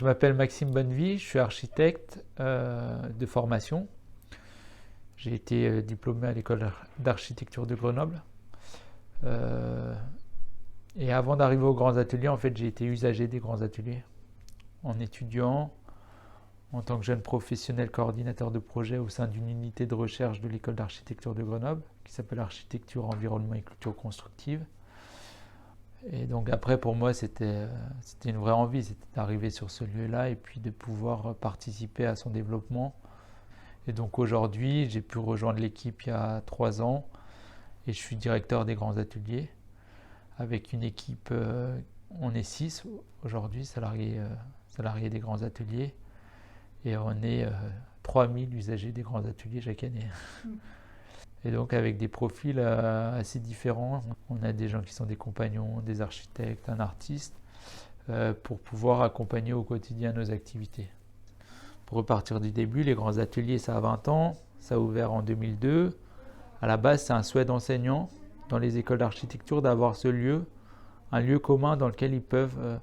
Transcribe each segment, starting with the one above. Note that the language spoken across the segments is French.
m'appelle Maxime Bonnevie, je suis architecte de formation. J'ai été diplômé à l'école d'architecture de Grenoble. Et avant d'arriver aux grands ateliers, en fait, j'ai été usager des grands ateliers. En étudiant, en tant que jeune professionnel coordinateur de projet au sein d'une unité de recherche de l'école d'architecture de Grenoble, qui s'appelle Architecture, Environnement et Culture Constructive. Et donc après, pour moi, c'était une vraie envie, c'était d'arriver sur ce lieu-là et puis de pouvoir participer à son développement. Et donc aujourd'hui, j'ai pu rejoindre l'équipe il y a 3 ans et je suis directeur des grands ateliers avec une équipe, on est 6 aujourd'hui, salariés des grands ateliers, et on est 3000 usagers des grands ateliers chaque année. Et donc avec des profils assez différents. On a des gens qui sont des compagnons, des architectes, un artiste, pour pouvoir accompagner au quotidien nos activités. Pour repartir du début, les grands ateliers, ça a 20 ans, ça a ouvert en 2002. À la base, c'est un souhait d'enseignants dans les écoles d'architecture d'avoir ce lieu, un lieu commun dans lequel ils peuvent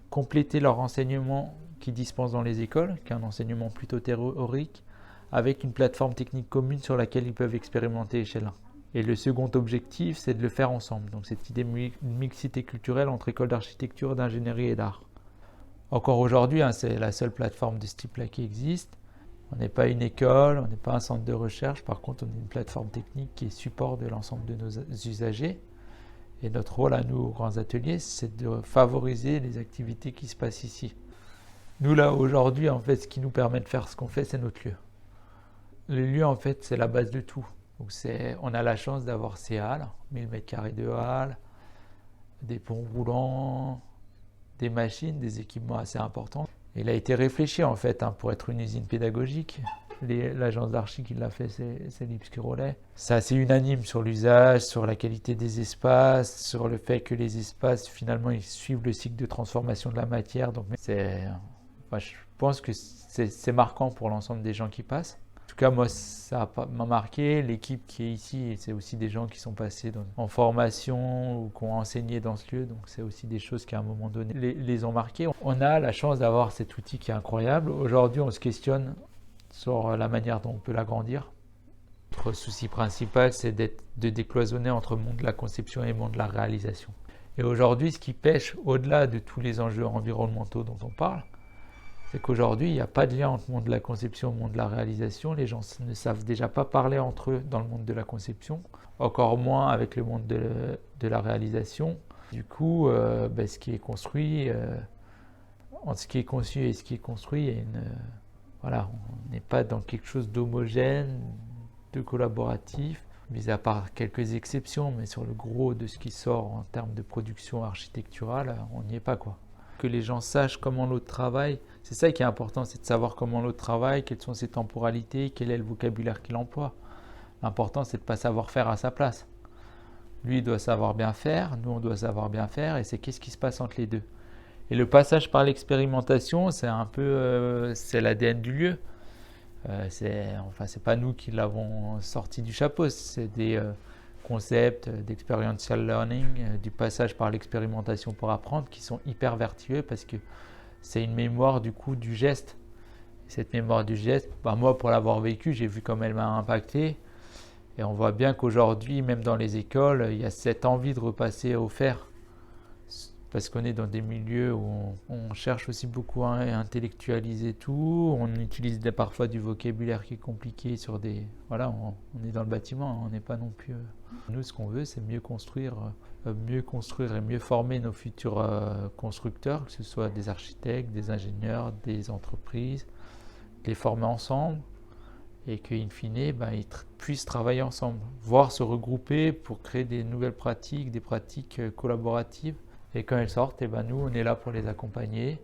compléter leur enseignement qu'ils dispensent dans les écoles, qui est un enseignement plutôt théorique, avec une plateforme technique commune sur laquelle ils peuvent expérimenter échelle 1. Et le second objectif, c'est de le faire ensemble. Donc cette idée de mixité culturelle entre écoles d'architecture, d'ingénierie et d'art. Encore aujourd'hui, c'est la seule plateforme de ce type-là qui existe. On n'est pas une école, on n'est pas un centre de recherche. Par contre, on est une plateforme technique qui est support de l'ensemble de nos usagers. Et notre rôle à nous, aux grands ateliers, c'est de favoriser les activités qui se passent ici. Nous, là, aujourd'hui, en fait, ce qui nous permet de faire ce qu'on fait, c'est notre lieu. Le lieu, en fait, c'est la base de tout. Donc on a la chance d'avoir ces halles, 1000 m² de halles, des ponts roulants, des machines, des équipements assez importants. Il a été réfléchi, en fait, pour être une usine pédagogique. L'agence d'archi qui l'a fait, c'est Lipsky-Rolet. C'est assez unanime sur l'usage, sur la qualité des espaces, sur le fait que les espaces, finalement, ils suivent le cycle de transformation de la matière. Donc, je pense que c'est marquant pour l'ensemble des gens qui passent. En tout cas, moi, ça m'a marqué. L'équipe qui est ici, c'est aussi des gens qui sont passés en formation ou qui ont enseigné dans ce lieu. Donc, c'est aussi des choses qui, à un moment donné, les ont marqués. On a la chance d'avoir cet outil qui est incroyable. Aujourd'hui, on se questionne sur la manière dont on peut l'agrandir. Notre souci principal, c'est de décloisonner entre monde de la conception et monde de la réalisation. Et aujourd'hui, ce qui pêche, au-delà de tous les enjeux environnementaux dont on parle, c'est qu'aujourd'hui, il n'y a pas de lien entre le monde de la conception et le monde de la réalisation. Les gens ne savent déjà pas parler entre eux dans le monde de la conception, encore moins avec le monde de la réalisation. Du coup, ce qui est construit, entre ce qui est conçu et ce qui est construit, il y a on n'est pas dans quelque chose d'homogène, de collaboratif, mis à part quelques exceptions, mais sur le gros de ce qui sort en termes de production architecturale, on n'y est pas, quoi. Que les gens sachent comment l'autre travaille, c'est ça qui est important, c'est de savoir comment l'autre travaille, quelles sont ses temporalités, quel est le vocabulaire qu'il emploie. L'important, c'est de ne pas savoir faire à sa place. Lui, il doit savoir bien faire, nous, on doit savoir bien faire, et c'est qu'est-ce qui se passe entre les deux. Et le passage par l'expérimentation, c'est un peu c'est l'ADN du lieu. C'est pas nous qui l'avons sorti du chapeau, c'est des concepts d'experiential learning, du passage par l'expérimentation pour apprendre, qui sont hyper vertueux parce que c'est une mémoire du coup du geste. Cette mémoire du geste, moi pour l'avoir vécu, j'ai vu comme elle m'a impacté. Et on voit bien qu'aujourd'hui, même dans les écoles, il y a cette envie de repasser au faire. Parce qu'on est dans des milieux où on cherche aussi beaucoup à intellectualiser tout, on utilise parfois du vocabulaire qui est compliqué sur des... Voilà, on est dans le bâtiment, on n'est pas non plus... Nous, ce qu'on veut, c'est mieux construire et mieux former nos futurs constructeurs, que ce soit des architectes, des ingénieurs, des entreprises, les former ensemble et qu'in fine, ils puissent travailler ensemble, voire se regrouper pour créer des nouvelles pratiques, des pratiques collaboratives. Et quand elles sortent, nous, on est là pour les accompagner.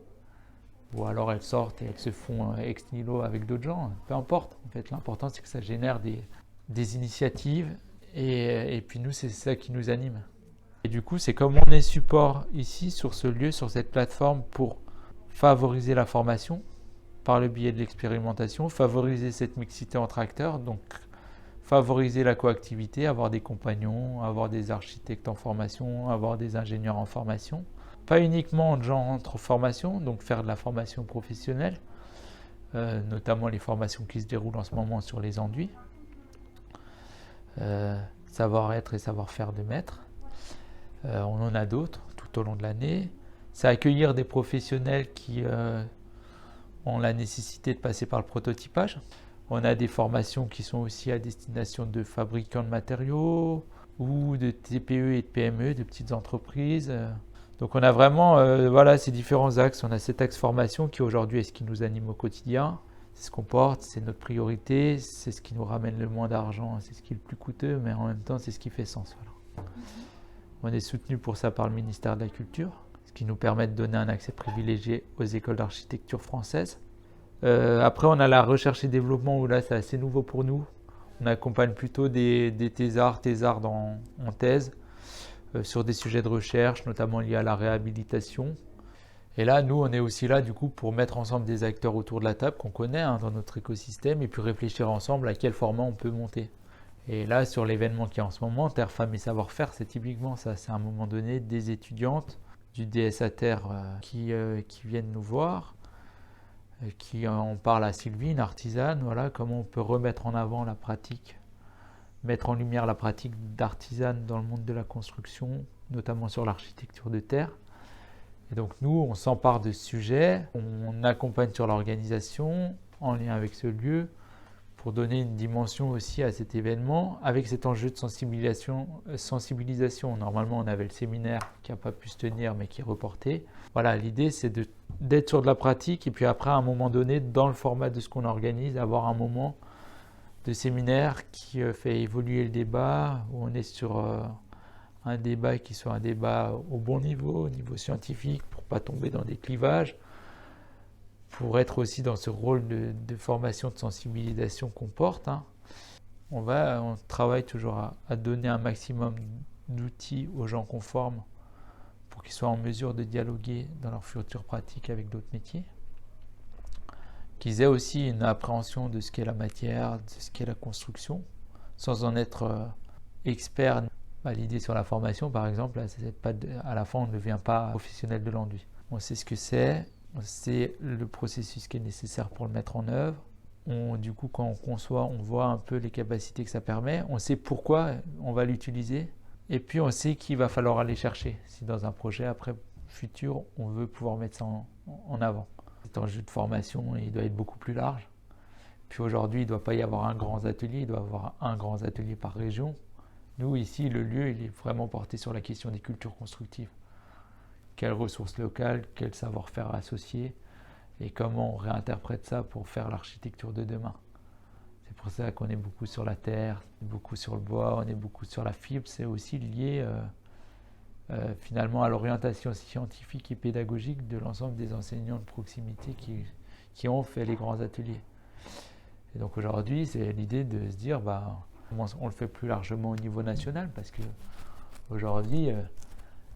Ou alors elles sortent et elles se font ex nihilo avec d'autres gens. Peu importe. En fait, l'important, c'est que ça génère des initiatives. Et puis nous, c'est ça qui nous anime. Et du coup, c'est comme on est support ici, sur ce lieu, sur cette plateforme, pour favoriser la formation par le biais de l'expérimentation, favoriser cette mixité entre acteurs, donc favoriser la coactivité, avoir des compagnons, avoir des architectes en formation, avoir des ingénieurs en formation, pas uniquement de gens en formation, donc faire de la formation professionnelle, notamment les formations qui se déroulent en ce moment sur les enduits, savoir-être et savoir-faire de maître. On en a d'autres tout au long de l'année. C'est accueillir des professionnels qui ont la nécessité de passer par le prototypage. On a des formations qui sont aussi à destination de fabricants de matériaux ou de TPE et de PME, de petites entreprises. Donc on a vraiment ces différents axes. On a cet axe formation qui aujourd'hui est ce qui nous anime au quotidien. C'est ce qu'on porte, c'est notre priorité, c'est ce qui nous ramène le moins d'argent, c'est ce qui est le plus coûteux, mais en même temps c'est ce qui fait sens. Voilà. On est soutenu pour ça par le ministère de la Culture, ce qui nous permet de donner un accès privilégié aux écoles d'architecture françaises. Après on a la recherche et développement où là c'est assez nouveau pour nous. On accompagne plutôt des thésards en thèse sur des sujets de recherche, notamment liés à la réhabilitation. Et là, nous, on est aussi là du coup pour mettre ensemble des acteurs autour de la table qu'on connaît dans notre écosystème et puis réfléchir ensemble à quel format on peut monter. Et là, sur l'événement qui est en ce moment, Terre, Femmes et Savoir-faire, c'est typiquement ça. C'est à un moment donné des étudiantes du DSA Terre qui viennent nous voir, qui en parlent à Sylvie, une artisane, voilà, comment on peut remettre en avant la pratique, mettre en lumière la pratique d'artisane dans le monde de la construction, notamment sur l'architecture de terre. Et donc nous, on s'empare de ce sujet, on accompagne sur l'organisation en lien avec ce lieu pour donner une dimension aussi à cet événement avec cet enjeu de sensibilisation. Normalement, on avait le séminaire qui n'a pas pu se tenir mais qui est reporté. Voilà, l'idée c'est d'être sur de la pratique et puis après à un moment donné, dans le format de ce qu'on organise, avoir un moment de séminaire qui fait évoluer le débat, où on est sur un débat qui soit un débat au bon niveau, au niveau scientifique, pour ne pas tomber dans des clivages, pour être aussi dans ce rôle de formation, de sensibilisation qu'on porte. On travaille toujours à donner un maximum d'outils aux gens qu'on forme pour qu'ils soient en mesure de dialoguer dans leur future pratique avec d'autres métiers, qu'ils aient aussi une appréhension de ce qu'est la matière, de ce qu'est la construction, sans en être experts. L'idée sur la formation, par exemple, à la fin, on ne devient pas professionnel de l'enduit. On sait ce que c'est, on sait le processus qui est nécessaire pour le mettre en œuvre. Du coup, quand on conçoit, on voit un peu les capacités que ça permet. On sait pourquoi on va l'utiliser. Et puis, on sait qu'il va falloir aller chercher. Si dans un projet après futur, on veut pouvoir mettre ça en avant. Cet enjeu de formation, il doit être beaucoup plus large. Puis aujourd'hui, il ne doit pas y avoir un grand atelier, il doit y avoir un grand atelier par région. Nous, ici, le lieu, il est vraiment porté sur la question des cultures constructives. Quelles ressources locales, quel savoir-faire associé et comment on réinterprète ça pour faire l'architecture de demain. C'est pour ça qu'on est beaucoup sur la terre, beaucoup sur le bois, on est beaucoup sur la fibre. C'est aussi lié finalement à l'orientation scientifique et pédagogique de l'ensemble des enseignants de proximité qui ont fait les grands ateliers. Et donc aujourd'hui, c'est l'idée de se dire, on le fait plus largement au niveau national parce que aujourd'hui,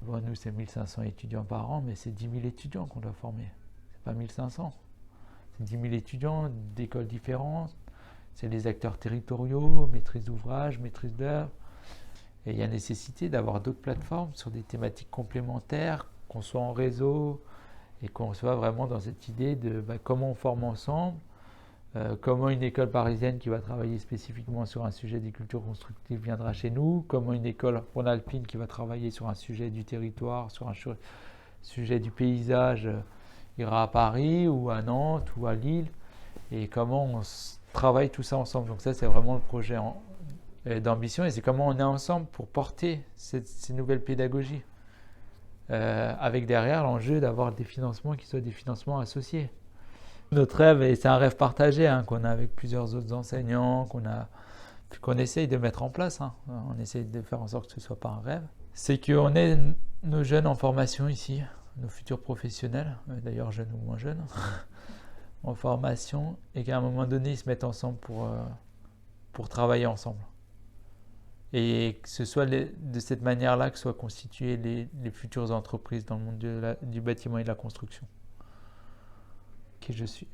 nous c'est 1500 étudiants par an, mais c'est 10 000 étudiants qu'on doit former. C'est pas 1500. C'est 10 000 étudiants d'écoles différentes. C'est les acteurs territoriaux, maîtrise d'ouvrage, maîtrise d'œuvre. Et il y a nécessité d'avoir d'autres plateformes sur des thématiques complémentaires, qu'on soit en réseau et qu'on soit vraiment dans cette idée de comment on forme ensemble. Comment une école parisienne qui va travailler spécifiquement sur un sujet des cultures constructives viendra chez nous, comment une école rhône-alpine qui va travailler sur un sujet du territoire, sur un sujet du paysage ira à Paris ou à Nantes ou à Lille, et comment on travaille tout ça ensemble. Donc ça, c'est vraiment le projet d'ambition et c'est comment on est ensemble pour porter ces nouvelles pédagogies, avec derrière l'enjeu d'avoir des financements qui soient des financements associés. Notre rêve, et c'est un rêve partagé qu'on a avec plusieurs autres enseignants, qu'on essaye de mettre en place, on essaye de faire en sorte que ce ne soit pas un rêve, c'est qu'on ait nos jeunes en formation ici, nos futurs professionnels, d'ailleurs jeunes ou moins jeunes, en formation, et qu'à un moment donné, ils se mettent ensemble pour travailler ensemble. Et que ce soit de cette manière-là que soient constituées les futures entreprises dans le monde du bâtiment et de la construction. Qui je suis.